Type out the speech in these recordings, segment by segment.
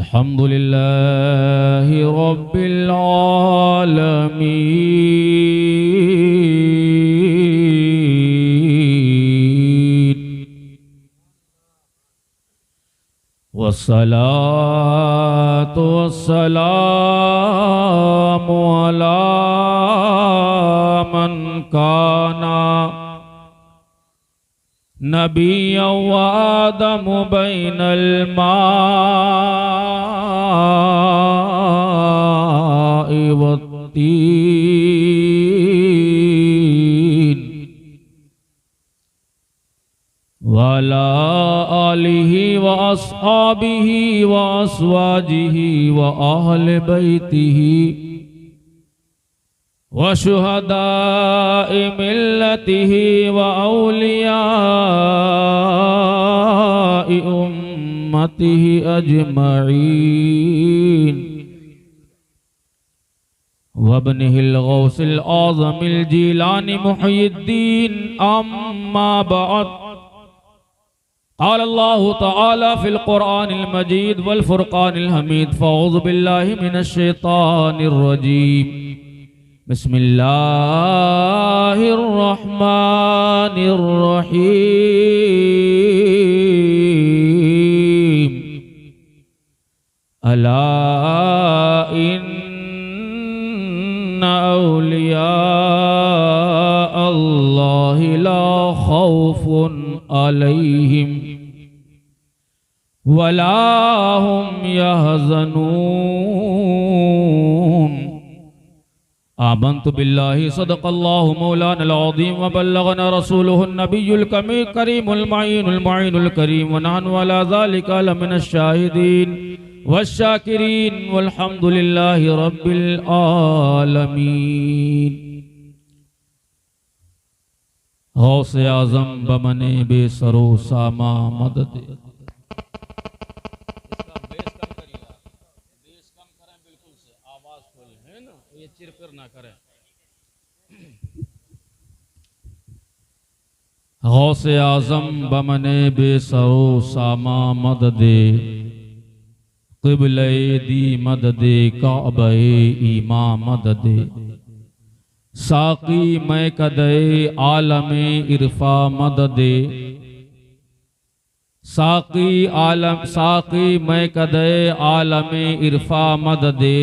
अल्हम्दुलिल्लाहि रब्बिल आलमीन वस्सलातु वस्सलामु अला मन काना नबिय्यन व आदम बैनल माइ वत्तीन वअला आलिहि व अस्हाबिहि व अज़वाजिहि व अहले बैतिहि व शुहदाए मिल्लतिहि व औलियाए उम्मतिहि अजमईन वब्निहिल गौसिल आज़मिल जीलानी मुहय्यिद्दीन अम्मा बअद क़ाल अल्लाहु तआला फ़िल क़ुरआनिल मजीद वल फ़ुरक़ानिल हमीद फ़अऊज़ु बिल्लाहि मिनश शैतानिर रजीम बिस्मिल्लाहिर रहमानिर रहीम अला इन्ना औलिया अल्लाहि ला खौफुन अलैहिम वला हुम यहज़नून आमन्तु बिल्लाहि सदक़ल्लाहु मौलानल अज़ीम व बल्लगना रसूलुहुन नबियुल करीमुल मुईनुल करीम व नहनु अला ज़ालिका लमिनश शाहिदीन वश्शाकिरीन वल्हम्दुलिल्लाहि रब्बिल आलमीन। गौसे आज़म बमने बेसरो सामा मदद गौसे आज़म बमने बेसरो सामा मददे क़िबले दी मददे काबे ईमा मददे साकी मैं कदे आलमे इरफा मददे साकी मैं कदे आलमे इरफा मददे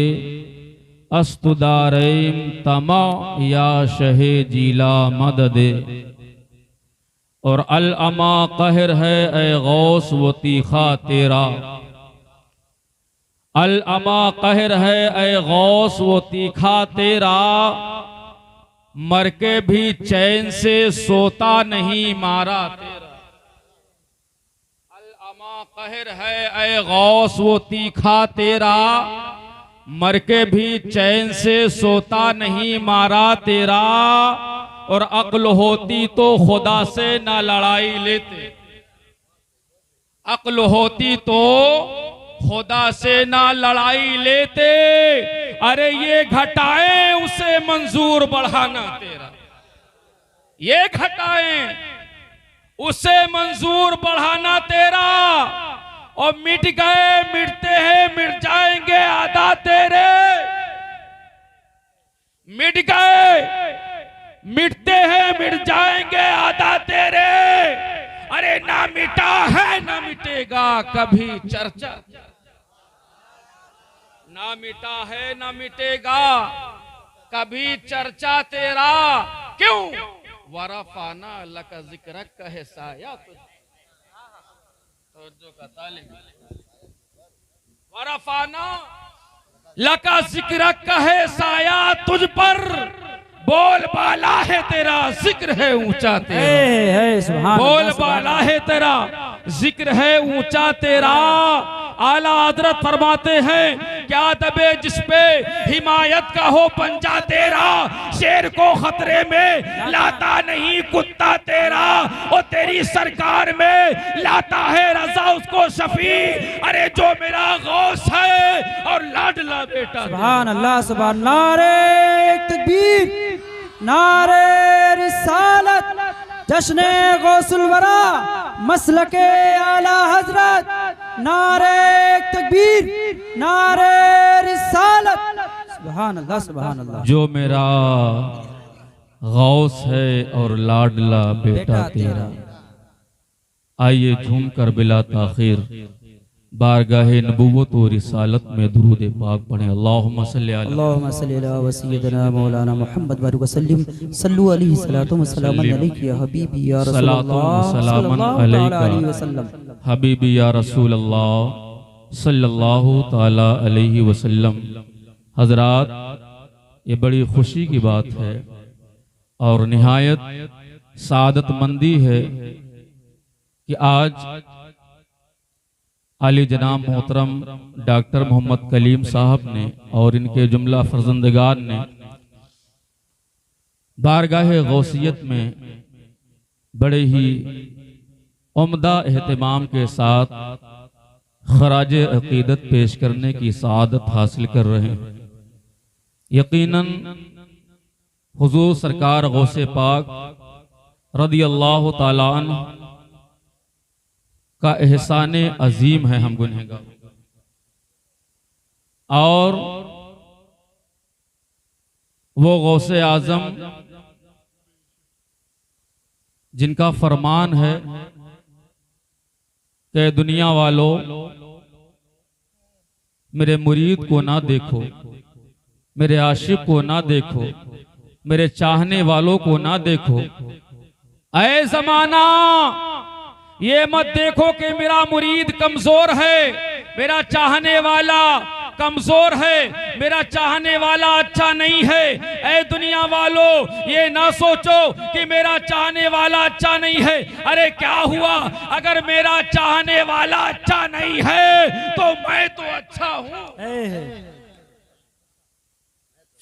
अस्तुदारैम तमा या शहे जीला मददे और अल अमा कहर है ए गौस वो तीखा तेरा अल अमा कहर है ए गौस वो तीखा तेरा मर के भी चैन से सोता नहीं मारा तेरा अल अमा कहर है ए गौस वो तीखा तेरा मर के भी चैन से सोता नहीं मारा तेरा और अक्ल होती तो खुदा से ना लड़ाई लेते अक्ल होती तो खुदा से ना लड़ाई लेते अरे ये घटाएं उसे मंजूर बढ़ाना तेरा ये घटाएं उसे मंजूर बढ़ाना तेरा और मिट गए मिटते हैं मिट जाएंगे आदा तेरे मिट गए मिटते हैं मिट जाएंगे आदा तेरे अरे ना मिटा है ना मिटेगा कभी चर्चा ना मिटा है ना मिटेगा कभी चर्चा तेरा क्यों वरफाना लक जिक्रक कहे साया तुझ का तालिब वरफाना लक जिक्रक कहे साया तुझ पर बोल बाला है तेरा जिक्र है ऊंचा तेरा बोल बाला है तेरा जिक्र है ऊंचा तेरा आला हजरत फरमाते हैं क्या दबे जिस पे हिमायत का हो पंजा तेरा शेर को खतरे में लाता नहीं कुत्ता तेरा और तेरी सरकार में लाता है रजा उसको शफी अरे जो मेरा गौस है और लाडला बेटा सुभान अल्लाह सुभान नारे तकबीर नारे रिसालत जश्न गौसुल वरा मसलके आला हजरत नारे तकबीर, नारे रिसालत। सुभान अल्लाह, सुभान अल्लाह। जो मेरा गौस है और लाडला बेटा तेरा, आइए झूम कर बिला ताखिर बारगाहे नबूवत और रिसालत में दुरूद पाक पढ़ें। अल्लाहुम्मा सल्ली अला सय्यिदना मौलाना मुहम्मद व वसल्लम सल्लु अलैहि सलातु व सलामन अलैहि या हबीबी या रसूलल्लाह सल्लल्लाहु अलैहि वसल्लम। हबीबी या रसूल अल्लाह सल्लल्लाहु ताला अलैहि वसल्लम। हजरात, ये बड़ी खुशी की बात है और निहायत सादतमंदी है कि आज आली जनाब मोहतरम डॉक्टर मोहम्मद कलीम साहब ने और इनके जुमला फर्जंदगान ने बारगाह गौसियत में बड़े ही उम्दा एहतमाम के साथ खराज अकीदत पेश करने की सआदत हासिल कर रहे हैं। यकीनन हुजूर सरकार गौसे पाक रदी अल्लाह ताला अन्हु का एहसाने अजीम है हम गुनहगार, और वो गौसे आजम जिनका फरमान है कि दुनिया वालों मेरे मुरीद को ना देखो, मेरे आशिक को ना देखो, मेरे चाहने वालों को ना देखो। ऐ जमाना, ये मत देखो कि मेरा मुरीद कमजोर है, मेरा चाहने वाला कमजोर है, मेरा चाहने वाला अच्छा नहीं है। ऐ दुनिया वालों, ये ना सोचो कि मेरा चाहने वाला अच्छा नहीं है। अरे क्या हुआ अगर मेरा चाहने वाला अच्छा नहीं है तो मैं तो अच्छा हूं।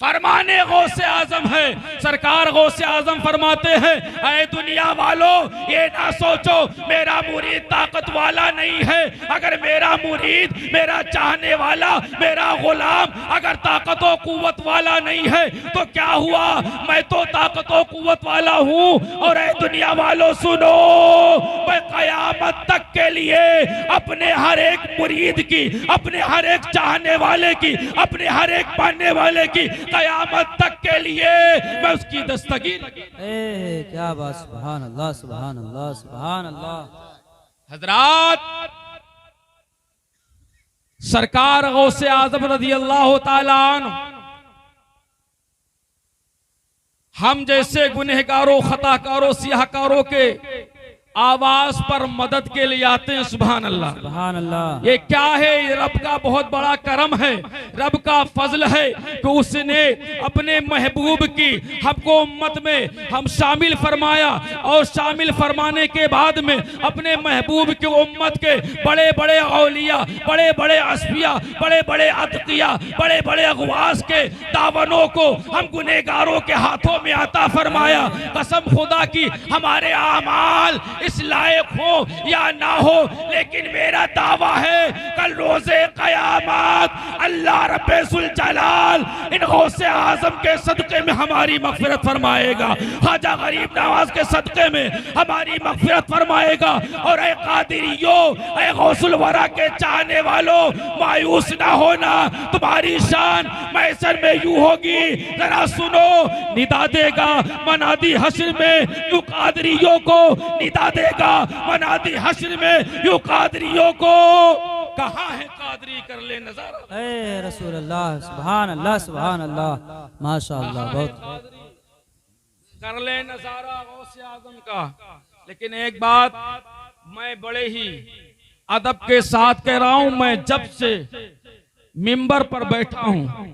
फरमाने गौसे आजम है, सरकार गौसे आजम फरमाते हैं, ऐ दुनिया वालों ये ना सोचो मेरा मुरीद ताकत वाला नहीं है। अगर मेरा मुरीद, मेरा चाहने वाला, मेरा गुलाम अगर ताकत और कुव्वत वाला नहीं है तो क्या हुआ, मैं तो ताकत और कुव्वत वाला हूँ। और ऐ दुनिया वालों सुनो, मैं कयामत तक के लिए अपने हर एक मुरीद की, अपने हर एक चाहने वाले की, अपने हर एक पाने वाले की कयामत तक के लिए मैं उसकी दस्तगीर। क्या बात, सुभान अल्लाह, सुभान अल्लाह, सुभान अल्लाह। हजरात, सरकार गौसे आजम रज़ी अल्लाह ताला अन्हु हम जैसे गुनहगारों, खताकारों, सियाहकारों के आवाज पर मदद के लिए आते हैं। सुभान अल्लाह, सुभान अल्लाह। ये क्या है, ये रब का बहुत बड़ा करम है, रब का फजल है कि उसने अपने महबूब की हमको उम्मत में हम शामिल फरमाया, और शामिल फरमाने के बाद में अपने महबूब की उम्मत के बड़े बड़े औलिया, बड़े बड़े असफिया, बड़े बड़े अतकिया, बड़े बड़े अगवास के दावनों को हम गुनहगारों के हाथों में आता फरमाया। कसम खुदा की, हमारे आमाल इस लायक हो या ना हो, लेकिन मेरा दावा है कल रोजे कयामत अल्लाह रब्बुल जलाल इन गौसे आजम के सदके में हमारी मगफिरत फरमाएगा, ख्वाजा गरीब नवाज के सदके में हमारी मगफिरत फरमाएगा। और ऐ कादिरियो, ऐ गौसुल वरा के चाहने वालों, मायूस ना होना, तुम्हारी शान मैसर में यूं होगी। जरा सुनो, निदा देगा मनादी हश्र में यूं कादिरियों को, निदा देगा मनादी हश्र में यूं कादरियों को। कहाँ है कादरी, कर ले नजारा। ऐ रसूल अल्लाह, सुभान अल्लाह, सुभान अल्लाह, माशाअल्लाह। बहुत कर ले नजारा गौसे आजम का। लेकिन एक बात मैं बड़े ही अदब के साथ कह रहा हूं, मैं जब से मिंबर पर बैठा हूं,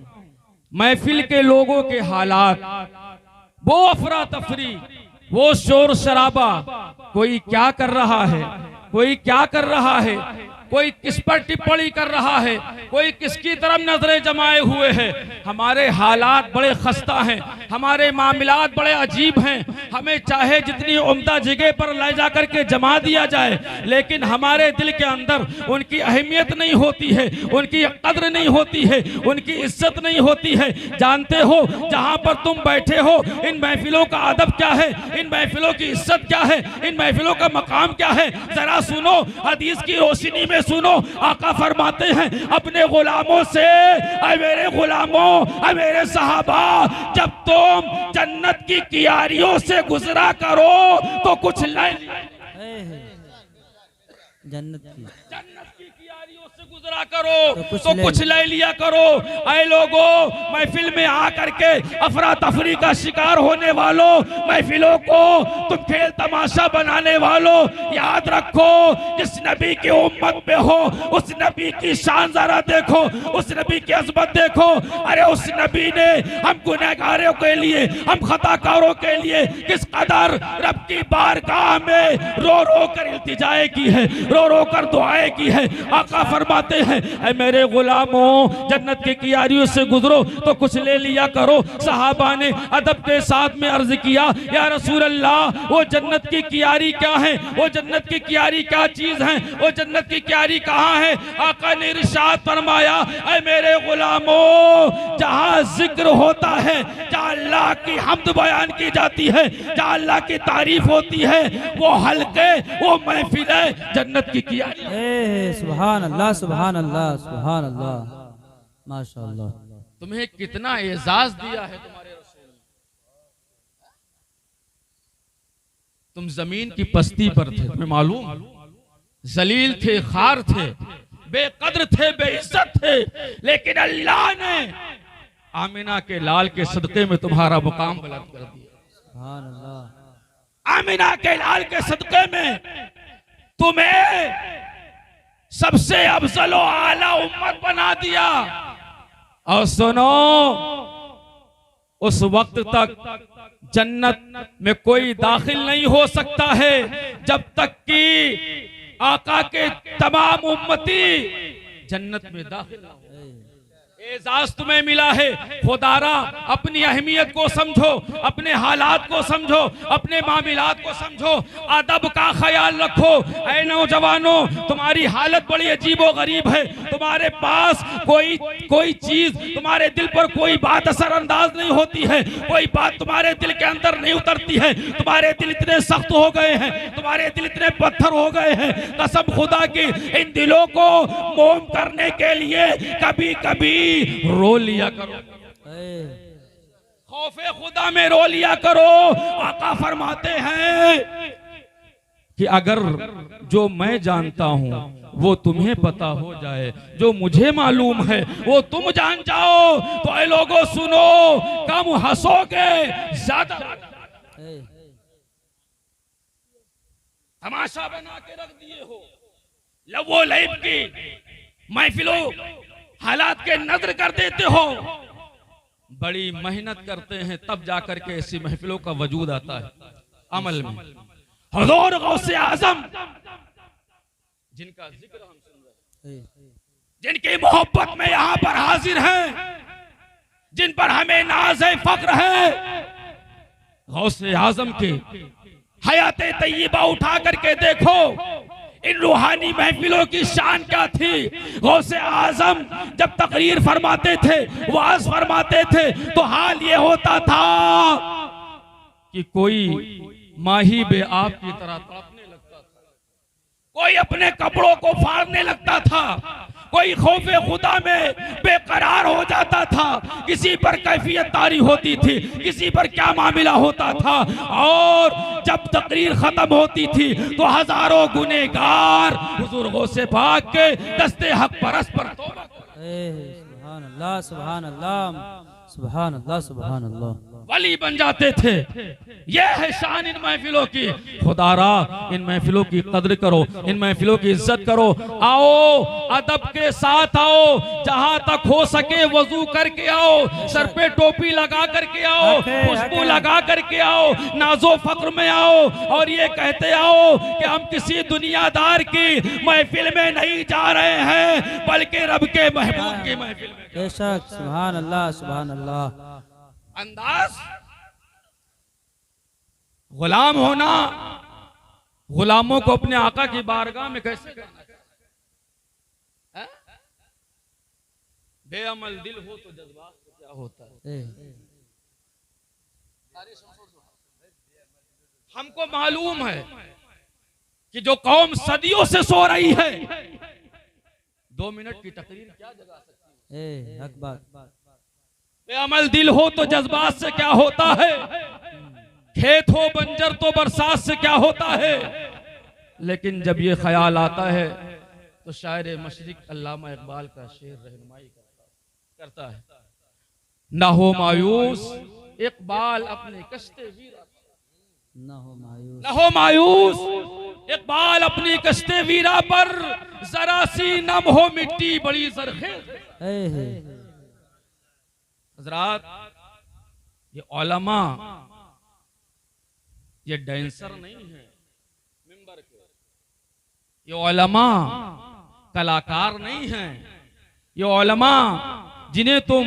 महफिल के लोगों के हालात, वो अफरा तफरी, वो शोर शराबा, कोई क्या कर रहा है, कोई क्या कर रहा है, कोई किस पर टिप्पणी कर रहा है, कोई किसकी तरफ नजरें जमाए हुए है। हमारे हालात बड़े खस्ता हैं, हमारे मामलात बड़े अजीब हैं। हमें चाहे जितनी उम्दा जगह पर ले जाकर के जमा दिया जाए, लेकिन हमारे दिल के अंदर उनकी अहमियत नहीं होती है, उनकी कद्र नहीं होती है, उनकी इज्जत नहीं होती है। जानते हो जहां पर तुम बैठे हो, इन महफिलों का अदब क्या है, इन महफिलों की इज्जत क्या है, इन महफिलों का मकाम क्या है। जरा सुनो, हदीस की रोशनी में में सुनो, आका फरमाते हैं अपने गुलामों से, ऐ मेरे गुलामों, ऐ मेरे सहाबा, जब तुम जन्नत की कियारियों से गुजरा करो तो कुछ ले, जन्नत की कियारियों से गुजरा करो तो कुछ ले लिया करो। ऐ लोगों, महफिल में आकर के अफरा तफरी का शिकार होने वालों, महफिलों को तुम खेल तमाशा बनाने वालों, याद रखो जिस नबी की उम्मत में हो उस नबी की शान जरा देखो, उस नबी की अजमत देखो। अरे उस नबी ने हम गुनहगारों के लिए, हम खताकारों के लिए किस कदर रब की बारगाह में रो रो कर इल्तिजाएं की है, रो रो कर दुआएं की है। आका फरमाते हैं ऐ मेरे गुलामों, जन्नत की कियारियों से गुजरो तो कुछ ले लिया करो। सहाबा ने अदब के साथ में अर्ज किया, या रसूल अल्लाह, वो जन्नत की कियारी क्या है, वो जन्नत की कियारी क्या चीज है, वो जन्नत की कियारी कहाँ है? आका ने इरशाद फरमाया, ऐ मेरे गुलामों, जहाँ जिक्र होता है, जहाँ अल्लाह की हम्द बयान की जाती है, जहाँ अल्लाह की तारीफ होती है, वो हल्के, वो महफिल है जन्नत की कियारी। सुभान अल्लाह, सुभान अल्लाह, सुभान अल्लाह, माशाअल्लाह। तुम्हें कितना एजाज दिया है तुम्हारे रसूल ने। तुम जमीन की पस्ती पर थे, तुम्हें मालूम, जलील थे, खार थे, बेकद्र थे, बेइज्जत थे, लेकिन अल्लाह ने आमिना के लाल के सदके में तुम्हारा मुकाम बुलंद कर दिया। सुभान अल्लाह। आमिना के लाल के सदके में तुम्हें सबसे अफजल व आला उम्मत बना दिया। और सुनो, उस वक्त तक जन्नत में कोई दाखिल नहीं हो सकता है जब तक कि आका के तमाम उम्मती जन्नत में दाखिल ना हो। एजाज तुम्हें मिला है, खुदारा अपनी अहमियत को समझो, अपने हालात को समझो, अपने मामलात को समझो, अदब का ख्याल रखो। ऐ नौजवानों, तुम्हारी हालत बड़ी अजीबो गरीब है, तुम्हारे पास कोई चीज, तुम्हारे दिल पर कोई बात असरअंदाज नहीं होती है, कोई बात तुम्हारे दिल के अंदर नहीं उतरती है। तुम्हारे दिल इतने सख्त हो गए हैं, तुम्हारे दिल इतने पत्थर हो गए हैं, कसम खुदा की इन दिलों को मोम करने के लिए कभी कभी रो लिया करो, खौफे खुदा में रो लिया करो। आका फरमाते हैं कि अगर जो मैं जानता हूं वो तुम्हें पता हो जाए, जो मुझे मालूम है वो तुम जान जाओ, तो ऐ लोगों सुनो, कम हंसोगे ज्यादा तमाशा बना के रख दिए हो। लवो लैब की महफिलों हालात के नजर कर देते हो, बड़ी मेहनत करते हैं तब जाकर के ऐसी महफिलों का वजूद आता है अमल में। हुजूर गौसे आजम जिनका जिक्र हम सुन रहे हैं, जिनकी मोहब्बत में यहाँ पर हाजिर हैं, जिन पर हमें नाज है, फख्र है, गौसे आजम के हयाते तय्यबा उठा करके देखो, इन रूहानी महफिलों की शान क्या थी। गौसे आजम जब तकरीर फरमाते थे, वाज फरमाते थे, तो हाल ये होता था कि कोई माही बे आप की तरह तड़पने लगता था, कोई अपने कपड़ों को फाड़ने लगता था, कोई खौफे खुदा में बेकरार हो जाता था, किसी पर कैफियत तारी होती थी, किसी पर क्या मामला होता था। और जब तकरीर खत्म होती थी तो हजारों गुनेगार हुजूर गौसे पाक के दस्ते हक परस पर तौबा। सुभान अल्लाह, सुभान अल्लाह, सुभान अल्लाह, सुभान अल्लाह, वली बन जाते थे। यह है शान इन महफिलों की। खुदारा इन महफिलों की कद्र करो, इन महफिलों की इज्जत करो। आओ अदब के साथ आओ, जहां तक हो सके वजू करके आओ, सर पे टोपी लगा करके आओ, खुशबू लगा करके आओ, नाजो फक्र में आओ, और ये कहते आओ कि हम किसी दुनियादार की महफिल में नहीं जा रहे हैं, बल्कि रब के महबूब की महफिल में। बेशक, सुभान अल्लाह, सुभान अल्लाह। अंदाज गुलाम होना, गुलामों को अपने आका की बारगाह में कैसे करना है? बेअमल दिल हो तो जज्बात को क्या होता है? हमको मालूम है कि जो कौम सदियों से सो रही है, 2 मिनट की तकरीर क्या जगा सकती है? हक बात। बेअमल दिल हो तो जज्बात से क्या होता है, खेत हो बंजर तो बरसात से क्या होता है। लेकिन जब ये ख्याल आता है तो शायर मशरिक अल्लामा इकबाल का शेर रहनुमाई करता है। ना हो मायूस इकबाल अपने कश्ते वीरा, ना हो मायूस इकबाल अपनी कश्ते वीरा पर, जरा सी नम हो मिट्टी बड़ी जरखेज। हजरात, ये उलमा ये डांसर नहीं है मिंबर के, ये उलमा कलाकार नहीं है। ये उलमा जिन्हें तुम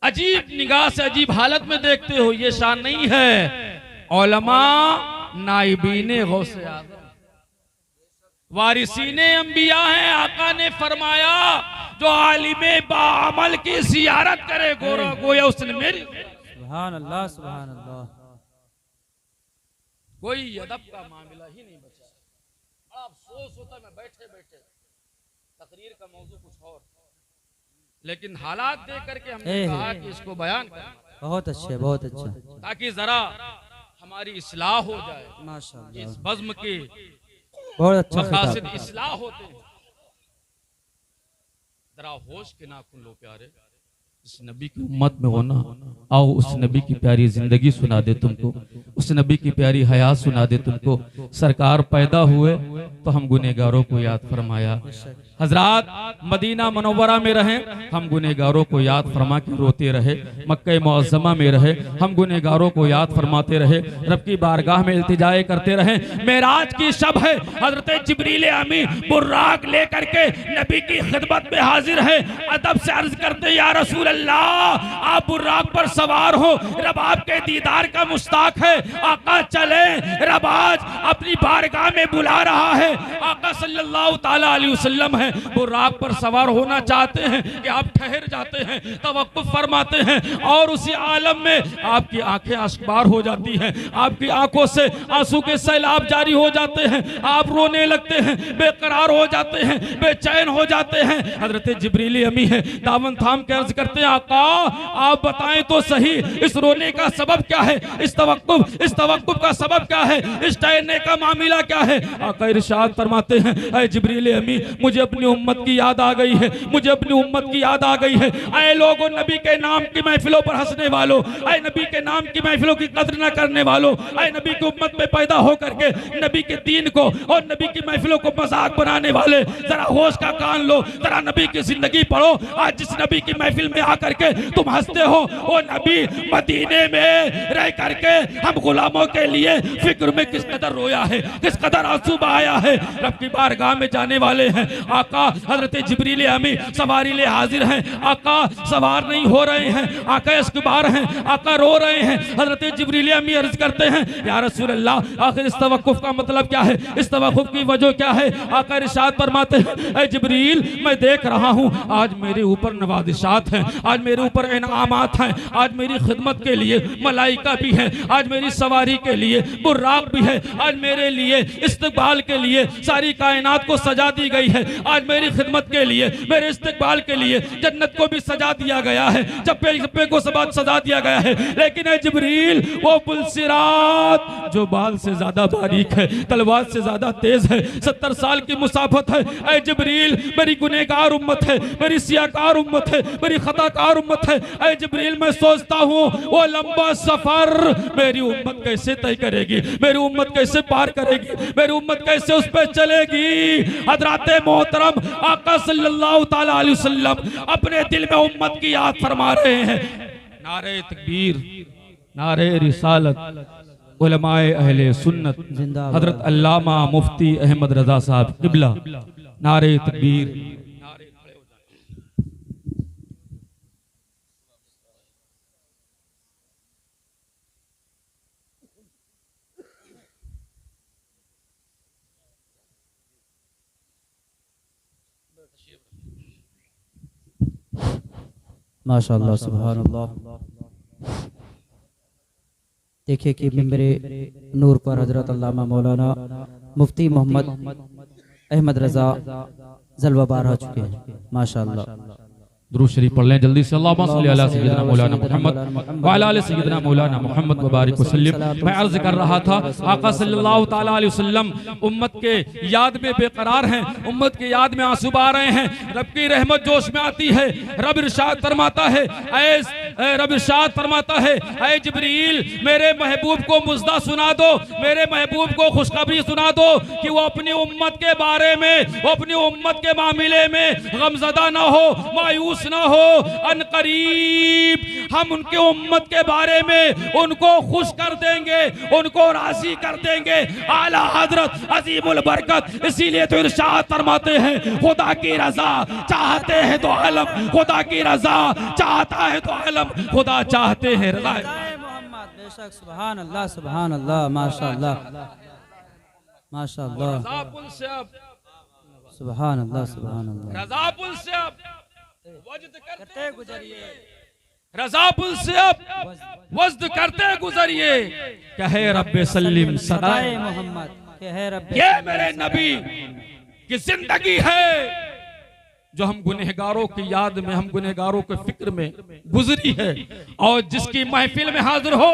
अजीब निगाह से अजीब हालत में देखते हो, ये शान नहीं है। उलमा नाइबीने गौसे आज़म, वारिसीने अंबिया हैं। आका ने फरमाया जो आलिमे बाअमल की जियारत करे गोया उसने मेरी। सुभान अल्लाह, सुभान अल्लाह। कोई अदब का मामला ही नहीं बचा। बड़ा अफसोस होता है, मैं बैठे बैठे तकरीर का मौजू कुछ और, लेकिन हालात देख करके हमने कहा कि इसको बयान करना। बहुत अच्छे, बहुत अच्छा, ताकि जरा हमारी इस्लाह हो जाए। माशाअल्लाह, इस बज़्म के बहुत अच्छा मकासद इस्लाह होते हैं। जरा होश के नाखून लो प्यारे, जिस नबी की उम्मत में होना, आओ उस नबी की प्यारी जिंदगी सुना दे तुमको, उस नबी की प्यारी हयात सुना दे तुमको। सरकार पैदा हुए तो हम गुनहगारों को याद फरमाया। हजरात मदीना मनव्वरा में रहे, हम गुनहगारों को याद फरमा के रोते रहे। मक्का मुअज़्ज़मा में रहे, हम गुनहगारों को याद फरमाते रहे। रब की बारगाह में इल्तिजाए करते रहे। मेराज की शब है, हजरत जिब्रील अमी बुर्राक लेकर के नबी की खिदमत में हाजिर है। अदब से अर्ज करते या रसूल अल्लाह, आप बुर्राक पर सवार हो, रब आपके दीदार का मुश्ताक है। आका चले, रब आज अपनी बारगाह में बुला रहा है। आका सल्लल्लाहु ताला अलैहि वसल्लम है, वो राग पर सवार होना चाहते हैं कि आप ठहर जाते हैं, तवक्कुफ फरमाते हैं, और उसी आलम में आपकी आंखें आश्कबार हो जाती हैं, आपकी आंखों से आंसू के सैलाब जारी हो जाते हैं, आप रोने लगते हैं, बेकरार हो जाते हैं, बेचैन हो जाते हैं। हजरत जिब्रील अमी है, दामन थाम के अर्ज करते हैं आका आप बताएं तो सही, इस रोने का सबब क्या है, इस तवक्कुफ का सबब क्या है, इस ठहरने का मामला क्या है। आका इरशाद फरमाते हैं ऐ जिब्रील अमी, मुझे अपनी उम्मत की याद आ गई है, मुझे अपनी उम्मत की याद आ गई है। ऐ लोगों, नबी के नाम की महफिलों पर हंसने वालों, ऐ नबी के नाम की महफिलों की कदर न करने वालों, ऐ नबी की उम्मत में पैदा होकर के नबी के दीन को और नबी की महफिलों को मजाक बनाने वाले, जरा होश का कान लो, जरा नबी की जिंदगी पढ़ो। आज जिस नबी की महफिल में आकर के तुम हंसते हो, वो नबी मदीने में रह करके हम गुलामों के लिए फिक्र में किस कदर रोया है, किस कदर आंसू बहाया है। रब की बारगाह में जाने वाले हैं। आका हजरत जिब्रील अमी सवारी ले हाजिर हैं। आका सवार नहीं हो रहे हैं, आका इस्कबार हैं, आका रो रहे हैं। हजरत जिब्रील अमी अर्ज करते हैं या रसूल अल्लाह, आखिर इस तवक्कुफ का मतलब क्या है, इस तवक्कुफ की वजह क्या है। आका इरशाद फरमाते हैं ऐ जिब्रील, मैं देख रहा हूं आज मेरे ऊपर नवाजिशात हैं, आज मेरे ऊपर इनामात हैं, आज मेरी खिदमत के लिए मलाइका भी है, आज मेरी सवारी के लिए बुर्राक भी है, आज मेरे लिए इस्तकबाल के लिए सारी कायनात को सजा दी गई है, आज मेरी खिदमत के लिए, मेरे इस्तकबाल के लिए जन्नत को भी सजा दिया गया है, चप्पे चप्पे को सजा दिया गया है। लेकिन ऐ जिब्रील, वो पुलसिरात जो बाल से ज्यादा बारीक है, तलवार से ज्यादा तेज है, 70 साल की मुसाफत है। ऐ जिब्रील, मेरी गुनहगार उम्मत है, मेरी सियाकार उम्मत है, मेरी खताकार उम्मत है। ऐ जिब्रील, मैं सोचता हूँ वो लंबा सफर मेरी उम्मत कैसे तय करेगी, मेरी उम्मत कैसे पार करेगी, मेरी उम्मत कैसे उस पर चलेगी। हजरत मोहतरम आका सल्लल्लाहु ताला अलैहि वसल्लम अपने दिल में उम्मत की याद फरमा रहे हैं। नारे तकबीर, नारे रिसालत, उलमाए अहले सुन्नत, हजरत अल्लामा मुफ्ती अहमद रजा साहब किबला, नारे तकबीर। माशाअल्लाह, सुभान अल्लाह। देखिए कि मिंबरे नूर पर हजरत अल्लामा मौलाना मुफ्ती मोहम्मद अहमद रजा जलवा बार हो चुके हैं माशाअल्लाह। दुरूद शरीफ पढ़ लें जल्दी से। अल्लाहुम्मा सल्ली अला सय्यिदना मौलाना मुहम्मद व अला आलि सय्यिदना मौलाना मुहम्मद व बारिक वसल्लम। मैं अर्ज कर रहा था आका सल्लल्लाहु ताला अलैहि वसल्लम उम्मत के याद में बेकरार हैं, उम्मत के याद में आंसू बहा रहे हैं। रब की रहमत जोश में आती है। रब इरशाद फरमाता है, रब इरशाद फरमाता है, ऐ जिब्रील मेरे महबूब को मुजदा सुना दो, मेरे महबूब को खुशखबरी सुना दो कि वो अपनी उम्मत के बारे में, वो अपनी उम्मत के मामले में गमज़दा ना हो, मायूस ना हो। अन करीब हम उनके उम्मत के बारे में उनको खुश कर देंगे, उनको राजी कर देंगे। आला हजरत अजीमुल बरकत इसीलिए तो इरशाद फरमाते हैं, खुदा की रजा चाहते हैं तो आलम, खुदा की रजा चाहता है तो आलम, खुदा चाहते हैं रजा मोहम्मद। बेशक सुभान अल्लाह सुभान अल्लाह माशाअल्लाह माशाअल्लाह। रज़ापुल से अब सुभान अल्लाह सुभान अल्लाह। रज़ापुल से अब वज्द करते गुजरिए, रज़ापुल से अब वज्द करते गुजरिए। कहे रब्बे सल्लिम सदाए मोहम्मद, कहे रब्बे ये मेरे नबी की जिंदगी है जो हम गुनहगारों की याद में, हम गुनहगारों के फिक्र में गुजरी है। और जिसकी महफिल में हाजिर हो,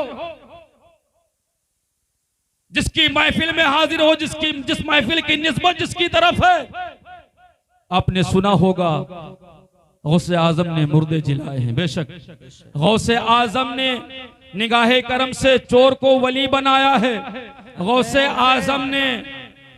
जिसकी महफिल में हाजिर हो, जिस महफिल की निस्बत जिसकी तरफ है, आपने सुना होगा गौसे आजम ने मुर्दे जिलाए हैं। बेशक गौसे आजम ने निगाहे करम से चोर को वली बनाया है। गौसे आजम ने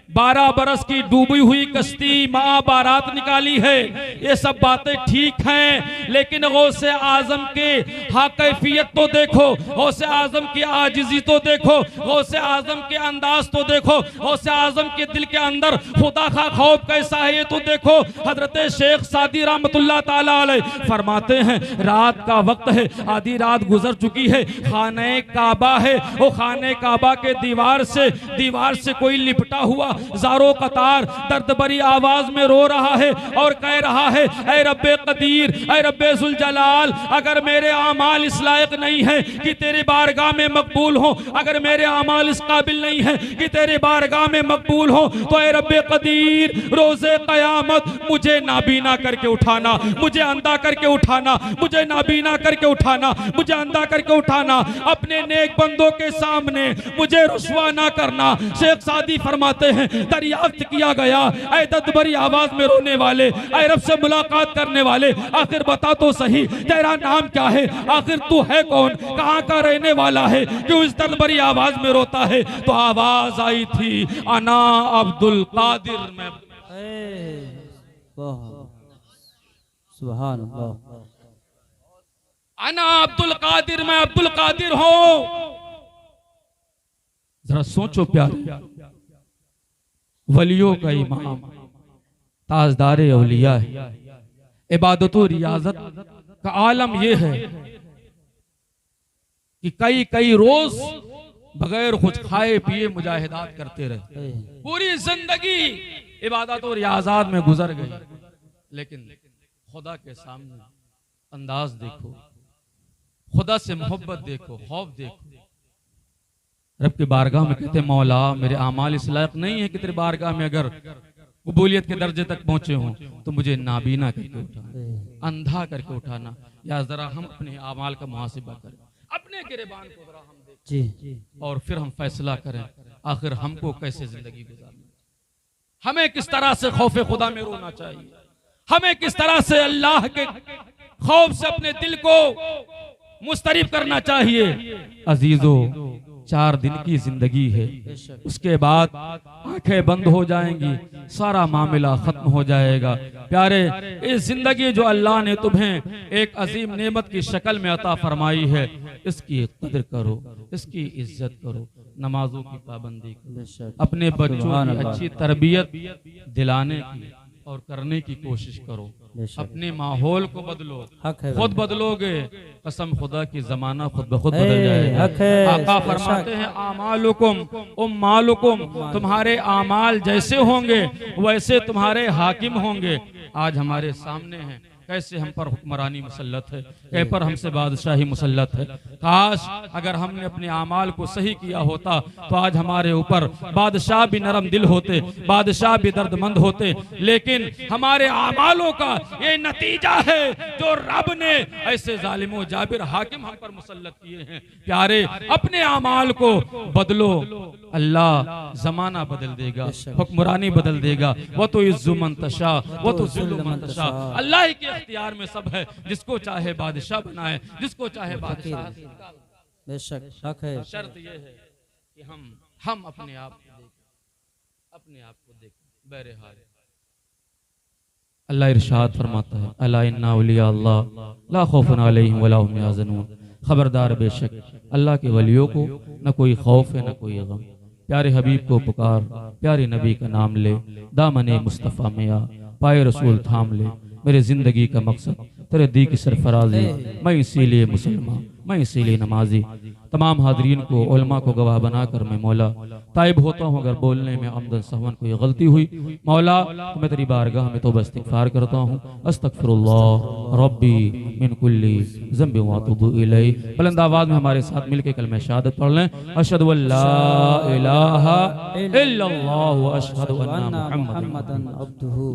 12 बरस की डूबी हुई कश्ती माँ बारात निकाली है। ये सब बातें ठीक हैं, लेकिन गौसे आजम के हाँ कैफियत तो देखो, गौसे आजम की आजिजी तो देखो, गौसे आजम के अंदाज तो देखो, गौसे आजम के दिल के अंदर खुदा का खौफ कैसा है ये तो देखो। हजरत शेख सादी रहमतुल्लाह ताला अलैह फरमाते हैं, रात का वक्त है, आधी रात गुजर चुकी है, खाने काबा है, वो खाने काबा के दीवार से कोई लिपटा हुआ ज़ारो कतार दर्द भरी आवाज में रो रहा है और कह रहा है, ऐ रब्बे कदीर, ऐ रब्बे जुल जलाल, अगर मेरे आमाल इस लायक नहीं है कि तेरी बारगाह में मकबूल हो, अगर मेरे आमाल इस काबिल नहीं है कि तेरी बारगाह में मकबूल हो, तो ऐ रब्बे कदीर रोज़े क़यामत मुझे नाबीना करके उठाना, मुझे अंधा करके उठाना, मुझे नाबीना करके उठाना, मुझे अंधा करके उठाना, अपने नेक बंदों के सामने मुझे रुस्वा ना करना। शेख सादी फरमाते हैं, दरियाफ्त किया गया, ऐ दर्द भरी आवाज में रोने वाले, ऐ रब से मुलाकात करने वाले, आखिर बता तो सही तेरा नाम क्या है, आखिर तू है कौन, कहाँ का रहने वाला है, क्यों इस दर्द भरी आवाज में रोता है। तो आवाज आई थी, अना अब्दुल कादिर में। सुभान अल्लाह, अना अब्दुल कादिर, मैं अब्दुल कादिर हूं। जरा सोचो प्यारे, वलियों का इमाम, ताजदारे औलिया है, इबादत और रियाजत का आलम यह है कि कई रोज बगैर कुछ खाए पिए मुजाहिदात करते रहे, पूरी जिंदगी इबादत और रियाजत में गुजर गई, लेकिन खुदा के सामने अंदाज देखो, खुदा से मोहब्बत देखो, खौफ देखो। रब की बारगाह में कहते, मौला मेरे आमाल इस लायक नहीं है कि तेरे बारगाह में अगर कबूलियत के दर्जे तक पहुंचे हों तो मुझे नाबीना करके उठाना, अंधा करके उठाना। या जरा हम अपने आमाल का मुहासिबा करें, अपने गिरेबान को जरा हम देखें और फिर हम फैसला करें आखिर हमको कैसे जिंदगी गुजारनी, हमें किस तरह से खौफ खुदा में रोना चाहिए, हमें किस तरह से अल्लाह के खौफ से अपने दिल को मुस्तरिब करना चाहिए। अजीजो, 4 दिन की जिंदगी है, उसके बाद आंखें बंद हो जाएंगी, सारा मामला खत्म हो जाएगा। प्यारे, इस जिंदगी जो अल्लाह ने तुम्हें एक अजीम नेमत की शक्ल में अता फरमाई है, इसकी कदर करो, इसकी इज्जत करो, नमाजों की पाबंदी करो, अपने बच्चों की अच्छी तरबियत दिलाने की और करने की कोशिश करो, अपने माहौल को बदलो, खुद बदलोगे कसम खुदा की जमाना खुद ब खुद बदल जाएगा। आका फरमाते हैं, आमालुकुम उम्मालुकुम, तुम्हारे आमाल जैसे होंगे वैसे तुम्हारे हाकिम होंगे। आज हमारे सामने हैं कैसे हम पर हुक्मरानी मुसल्लत है, कैसे पर हमसे बादशाही मुसल्लत है। काश अगर हमने अपने आमाल को सही किया होता तो आज हमारे ऊपर बादशाह भी नरम दिल होते, बादशाह भी दर्दमंद होते। लेकिन हमारे आमालों का ये नतीजा है जो रब ने ऐसे जालिमों जाबिर हाकिम हम पर मुसल्लत किए हैं। प्यारे, अपने आमाल को बदलो, अल्लाह जमाना बदल देगा, हुक्मरानी बदल देगा। वो तो इज्जु मंतशा, वो तो जुल्म मंतशा। अल्लाह ही के इख्तियार में सब है, जिसको चाहे बादशाह बनाए, जिसको चाहे बादशाह। बेशक हक है। शर्त ये है कि हम अपने आप को देखें, अपने आप को देखें बहरहाल। अल्लाह इरशाद फरमाता है, अला इन्ना औलिया अल्लाह ला खौफुन अलैहिम वला हुम यहज़नून। खबरदार, बेशक अल्लाह के वलियों को न कोई खौफ है न कोई गम। प्यारे हबीब को पुकार, प्यारे नबी का नाम ले, दामने मुस्तफ़ा में आ, पाए रसूल थाम ले। मेरे जिंदगी का मकसद तेरे दी की सरफराजी, मैं इसीलिए मुसलमान, मैं इसीलिए नमाजी। तमाम हाजरीन को, उलमा को गवाह बनाकर मैं मौला ताइब होता हूँ अगर बोलने में अमदन सहवन कोई गलती हुई। मौला तो मैं तेरी बारगाह में तौबा इस्तिग़फ़ार करता हूँ। अस्तग़फ़िरुल्लाह रब्बी मिन कुल्ली ज़ंबि व अतूबु इलैहि। बुलंद आवाज़ में हमारे साथ मिलके कलमा शहादत पढ़ लें। अशहदु अल्ला इलाहा इल्लल्लाह व अशहदु अन्ना मुहम्मदन अब्दुहु